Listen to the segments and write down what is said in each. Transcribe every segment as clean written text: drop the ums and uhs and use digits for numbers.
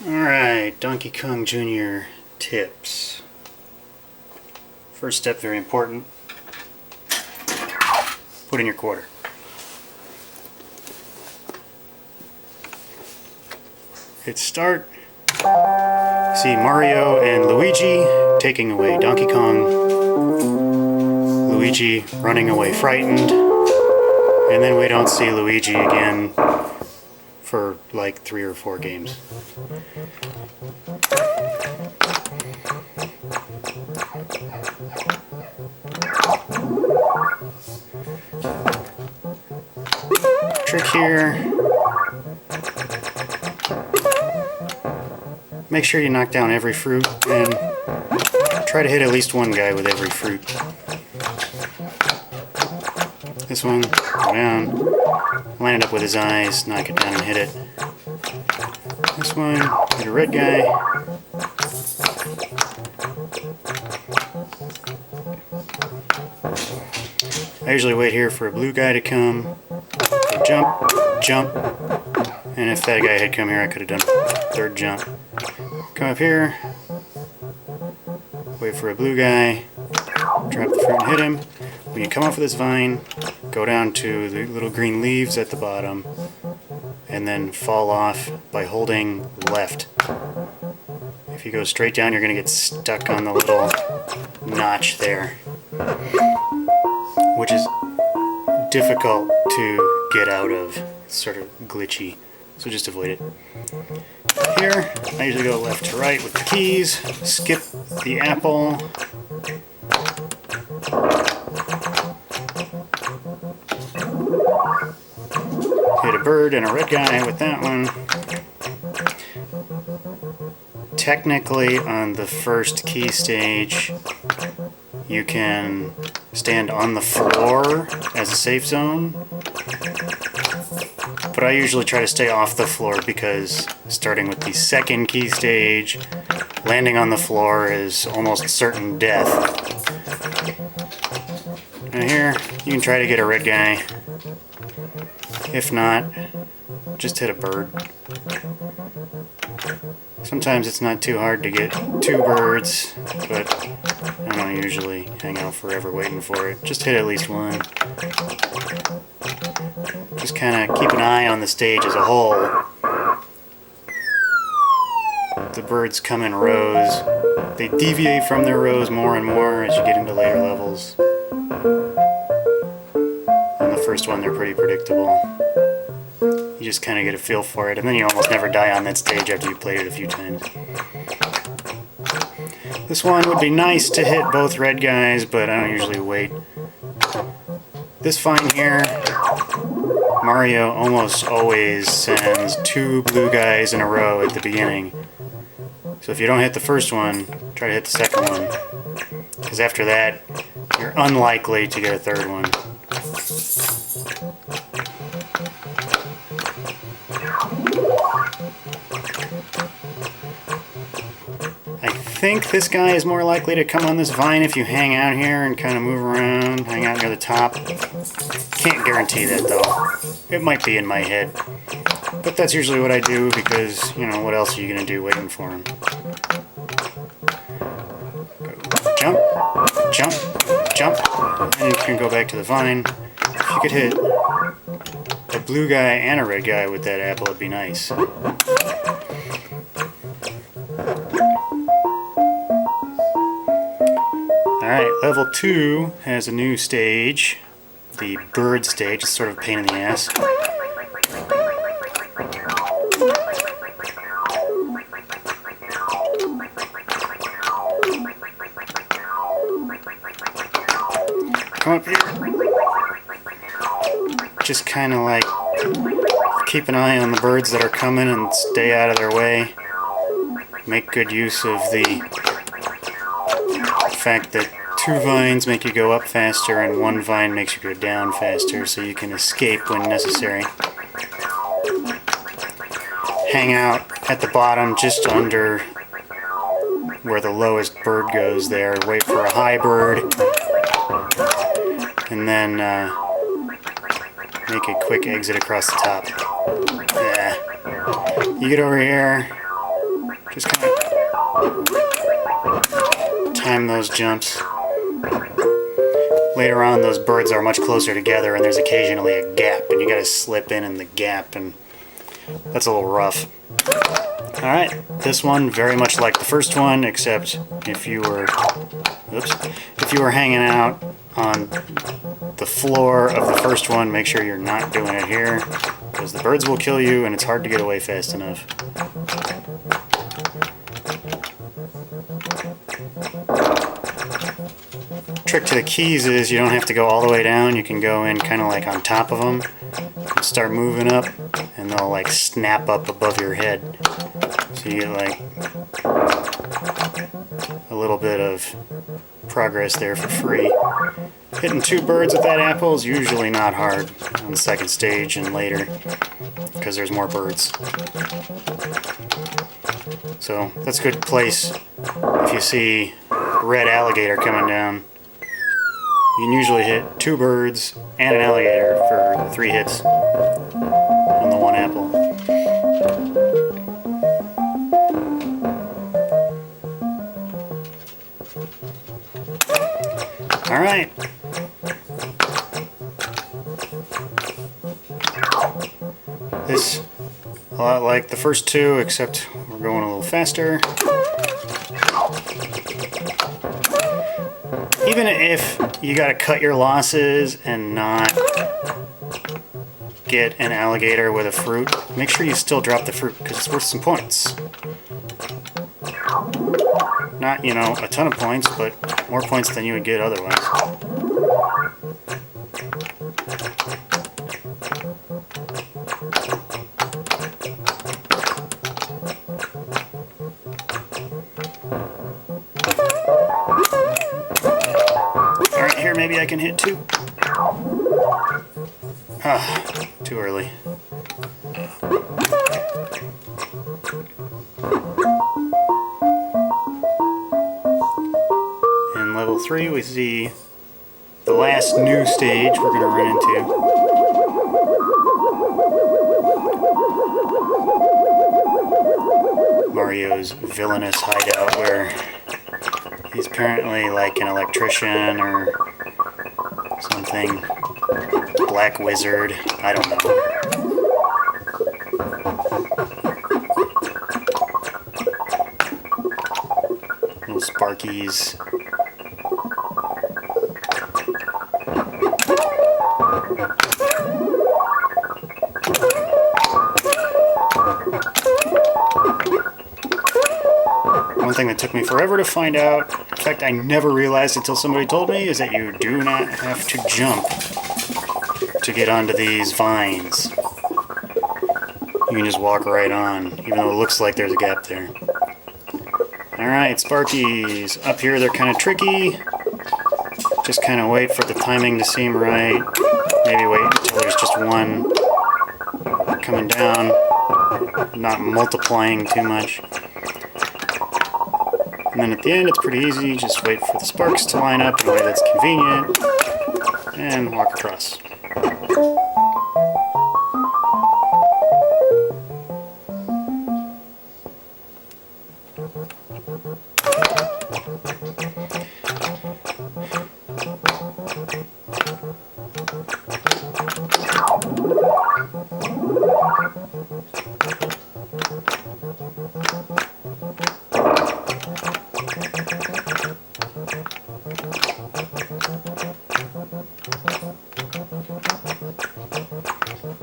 Alright, Donkey Kong Jr. tips. First step, very important. Put in your quarter. Hit start. See Mario and Luigi taking away Donkey Kong. Luigi running away frightened. And then we don't see Luigi again for like 3 or 4 games. Trick here. Make sure you knock down every fruit and try to hit at least one guy with every fruit. This one, go down, line it up with his eyes, knock it down and hit it. This one, hit a red guy. I usually wait here for a blue guy to come. So jump, jump, and if that guy had come here I could have done third jump. Come up here, wait for a blue guy, drop the fruit and hit him. When you come off of this vine, go down to the little green leaves at the bottom, and then fall off by holding left. If you go straight down, you're going to get stuck on the little notch there, which is difficult to get out of. It's sort of glitchy, so just avoid it. Here, I usually go left to right with the keys, skip the apple, hit a bird and a red guy with that one. Technically, on the first key stage, you can stand on the floor as a safe zone, but I usually try to stay off the floor because starting with the second key stage, landing on the floor is almost certain death. And here, you can try to get a red guy. If not, just hit a bird. Sometimes it's not too hard to get 2 birds, but I don't usually hang out forever waiting for it. Just hit at least one. Just kind of keep an eye on the stage as a whole. The birds come in rows. They deviate from their rows more and more as you get into later levels. On the first one, they're pretty predictable. You just kind of get a feel for it, and then you almost never die on that stage after you've played it a few times. This one would be nice to hit both red guys, but I don't usually wait. This vine here, Mario almost always sends 2 blue guys in a row at the beginning. So if you don't hit the first one, try to hit the second one, because after that, you're unlikely to get a third one. I think this guy is more likely to come on this vine if you hang out here and kind of move around, hang out near the top. Can't guarantee that though. It might be in my head. But that's usually what I do because, you know, what else are you going to do waiting for him? Jump, jump, jump, and you can go back to the vine. If you could hit a blue guy and a red guy with that apple, it'd be nice. Alright, level 2 has a new stage, the bird stage. It's sort of a pain in the ass. Come up here. Just kind of like keep an eye on the birds that are coming and stay out of their way. Make good use of the fact that 2 vines make you go up faster and 1 vine makes you go down faster, so you can escape when necessary. Hang out at the bottom just under where the lowest bird goes there. Wait for a high bird, and then make a quick exit across the top. Yeah. You get over here, Just kind of time those jumps. Later on, those birds are much closer together, and there's occasionally a gap, and you gotta slip in the gap, and that's a little rough. Alright, this one very much like the first one, except if you were hanging out on the floor of the first one, make sure you're not doing it here, because the birds will kill you and it's hard to get away fast enough. Trick to the keys is you don't have to go all the way down, you can go in kind of like on top of them, and start moving up, and they'll like snap up above your head. So you get like a little bit of progress there for free. Hitting 2 birds with that apple is usually not hard on the second stage and later, because there's more birds. So that's a good place if you see a red alligator coming down. You can usually hit 2 birds and an alligator for 3 hits on the one apple. Alright. This a lot like the first 2, except we're going a little faster. Even if you gotta cut your losses and not get an alligator with a fruit, make sure you still drop the fruit, because it's worth some points. Not, you know, a ton of points, but more points than you would get otherwise. Alright, here maybe I can hit 2. Ah, too early. In level 3 we see the last new stage we're going to run into. Mario's villainous hideout, where he's apparently like an electrician or something. Black wizard, I don't know. Little Sparkies. One thing that took me forever to find out, in fact I never realized until somebody told me, is that you do not have to jump to get onto these vines. You can just walk right on, even though it looks like there's a gap there. Alright, Sparkies. Up here they're kind of tricky. Just kind of wait for the timing to seem right. Maybe wait until there's just one coming down, not multiplying too much. And then at the end it's pretty easy, just wait for the sparks to line up in a way that's convenient, and walk across.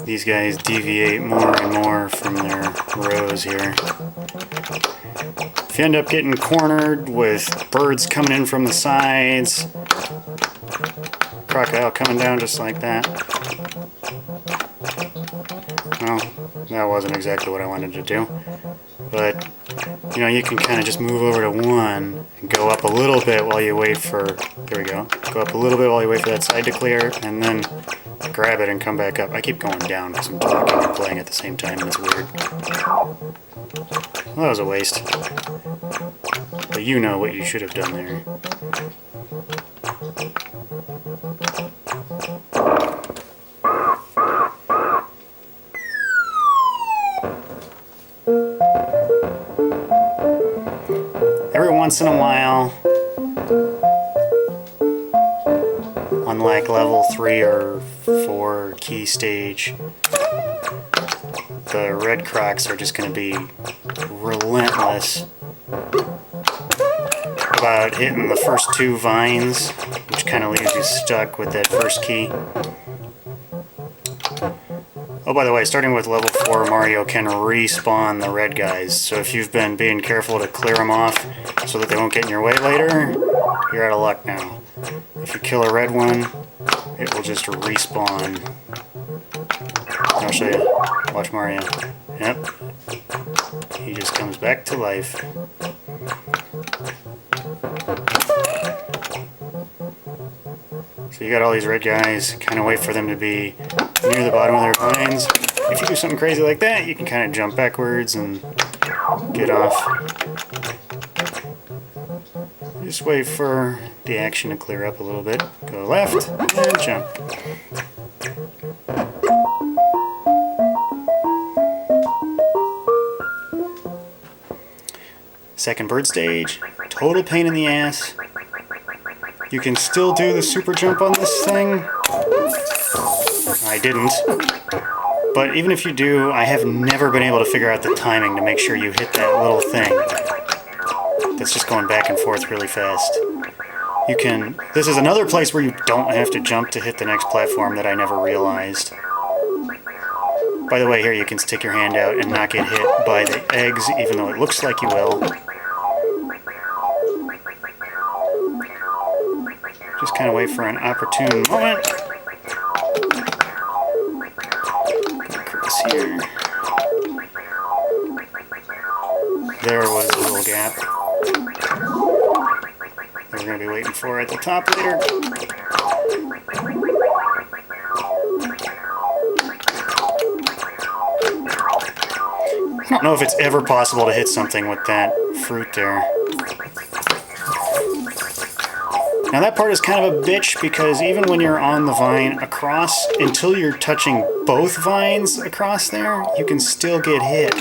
These guys deviate more and more from their rows here. If you end up getting cornered with birds coming in from the sides, crocodile coming down just like that, well, that wasn't exactly what I wanted to do. But, you know, you can kind of just move over to one and go up a little bit while you wait for, there we go, go up a little bit while you wait for that side to clear, and then grab it and come back up. I keep going down because I'm talking and playing at the same time, and it's weird. Well, that was a waste. But you know what you should have done there. once in a while, on like level 3 or 4 key stage, the red crocs are just going to be relentless about hitting the first 2 vines, which kind of leaves you stuck with that first key. Oh, by the way, starting with level 4, Mario can respawn the red guys, so if you've been being careful to clear them off so that they won't get in your way later, you're out of luck now. If you kill a red one, it will just respawn. I'll show you. Watch Mario. Yep. He just comes back to life. So you got all these red guys, kind of wait for them to be near the bottom of their vines. If you do something crazy like that, you can kind of jump backwards and get off. Just wait for the action to clear up a little bit. Go left and jump. Second bird stage, total pain in the ass. You can still do the super jump on this thing. I didn't. But even if you do, I have never been able to figure out the timing to make sure you hit that little thing that's just going back and forth really fast. You can... This is another place where you don't have to jump to hit the next platform that I never realized. By the way, here you can stick your hand out and not get hit by the eggs, even though it looks like you will. Just kind of wait for an opportune moment. Across here. There was a little gap that we're going to be waiting for at the top later. I don't know if it's ever possible to hit something with that fruit there. Now that part is kind of a bitch because even when you're on the vine across, until you're touching both vines across there, you can still get hit.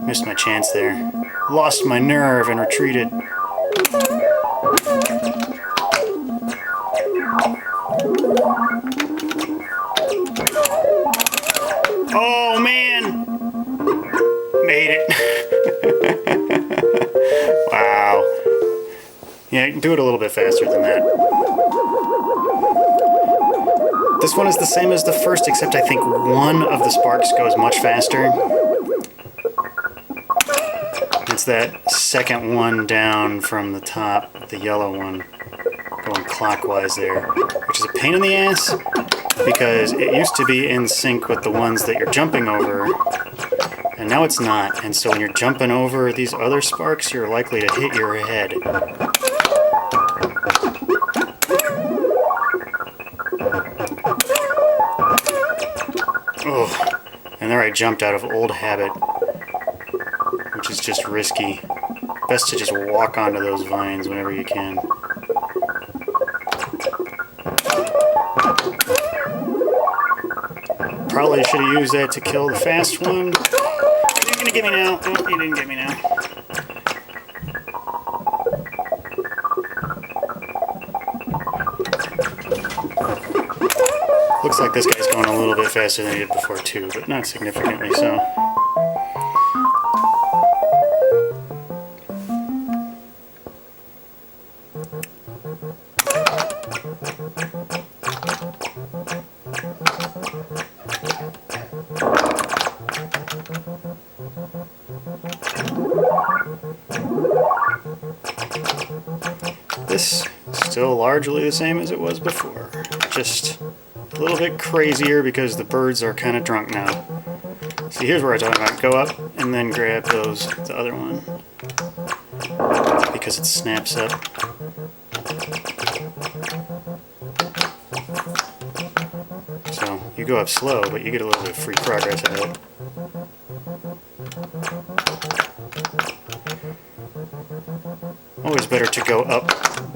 Missed my chance there. Lost my nerve and retreated. Oh man! Made it. Wow. Yeah, do it a little bit faster than that. This one is the same as the first, except I think one of the sparks goes much faster. It's that second one down from the top, the yellow one, going clockwise there, which is a pain in the ass because it used to be in sync with the ones that you're jumping over, and now it's not. And so when you're jumping over these other sparks, you're likely to hit your head. Oh, and there I jumped out of old habit, which is just risky. Best to just walk onto those vines whenever you can. Probably should have used that to kill the fast one. You're gonna get me now. Oh, you didn't get me now. Looks like this guy's going a little bit faster than he did before too, but not significantly so. This is still largely the same as it was before, just a little bit crazier because the birds are kind of drunk now. See, here's where I talk about go up and then grab the other one, because it snaps up. So you go up slow, but you get a little bit of free progress out of it. Always better to go up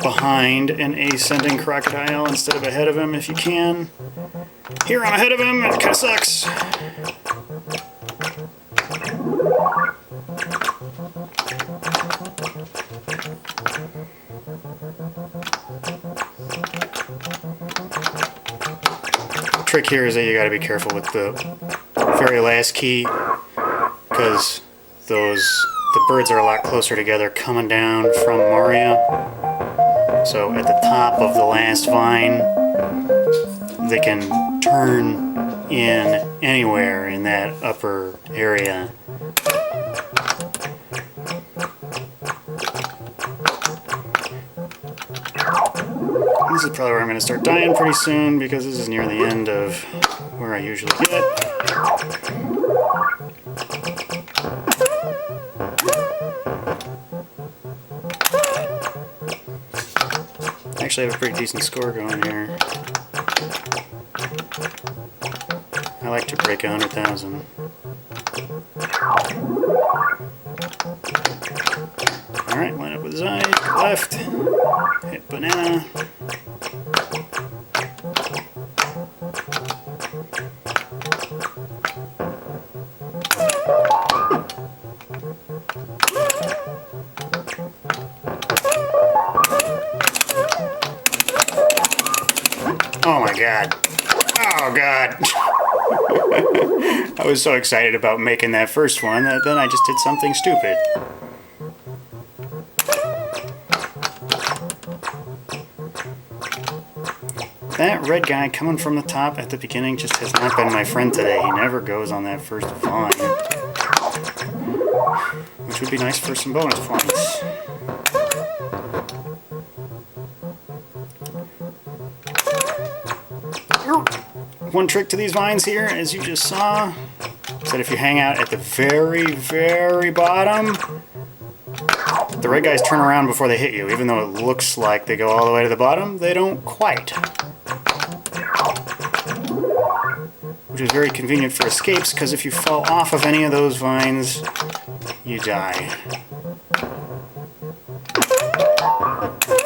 behind an ascending crocodile instead of ahead of him if you can. Here I'm ahead of him, and it kind of sucks. trick here is that you got to be careful with the very last key, because the birds are a lot closer together coming down from Mario. So at the top of the last vine, they can turn in anywhere in that upper area. This is probably where I'm going to start dying pretty soon, because this is near the end of where I usually get. Actually, I have a pretty decent score going here. I like to break 100,000. Alright, line up with his eyes, left, hit banana. Oh my god. Oh god. I was so excited about making that first one that then I just did something stupid. That red guy coming from the top at the beginning just has not been my friend today. He never goes on that first vine, which would be nice for some bonus points. One trick to these vines here, as you just saw, is that if you hang out at the very, very bottom, the red guys turn around before they hit you. Even though it looks like they go all the way to the bottom, they don't quite. Which is very convenient for escapes, because if you fall off of any of those vines, you die.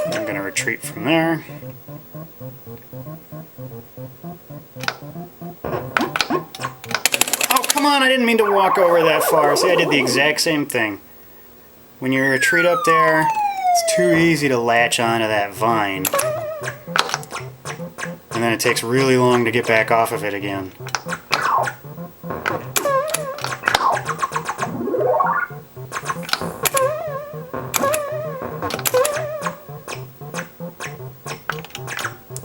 I'm going to retreat from there. Oh, come on, I didn't mean to walk over that far. See, I did the exact same thing. When you retreat up there, it's too easy to latch onto that vine. And then it takes really long to get back off of it again.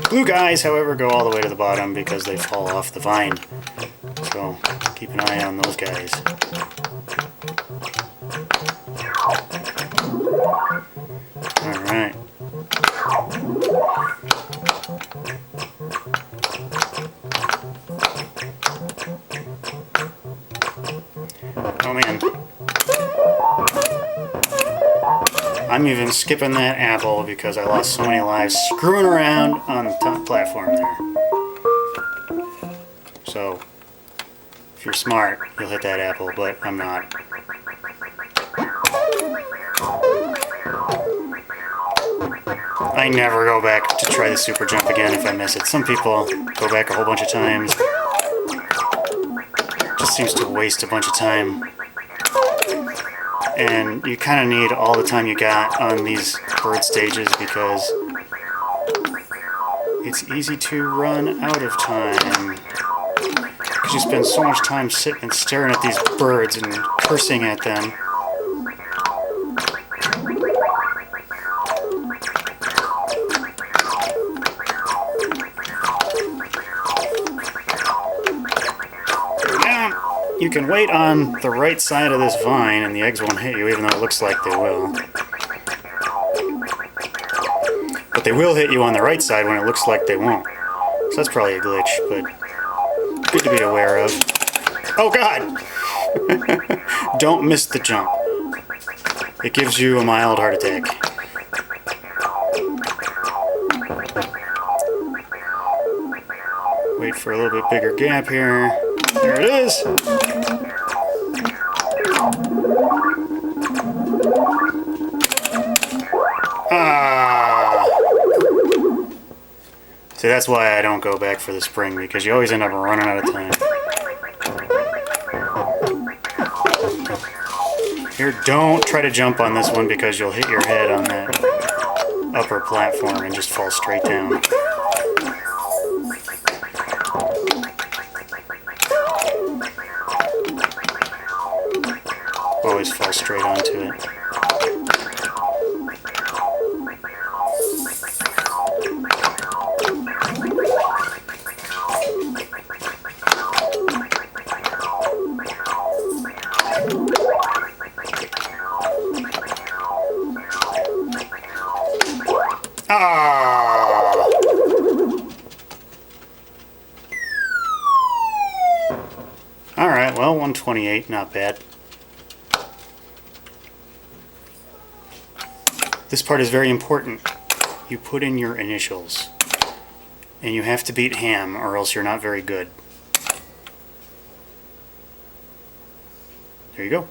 Blue guys, however, go all the way to the bottom because they fall off the vine. So keep an eye on those guys. Alright. Oh man. I'm even skipping that apple because I lost so many lives screwing around on the top platform there. So, if you're smart, you'll hit that apple, but I'm not. I never go back to try the super jump again if I miss it. Some people go back a whole bunch of times. Just seems to waste a bunch of time. And you kind of need all the time you got on these bird stages because it's easy to run out of time. Because you spend so much time sitting and staring at these birds and cursing at them. You can wait on the right side of this vine and the eggs won't hit you, even though it looks like they will. But they will hit you on the right side when it looks like they won't. So that's probably a glitch, but good to be aware of. Oh god! Don't miss the jump. It gives you a mild heart attack. Wait for a little bit bigger gap here. There it is! Ah! See, that's why I don't go back for the spring, because you always end up running out of time. Here, don't try to jump on this one because you'll hit your head on that upper platform and just fall straight down. fall straight onto it. Ah! Alright, well, 128, not bad. This part is very important. You put in your initials. And you have to beat Ham, or else you're not very good. There you go.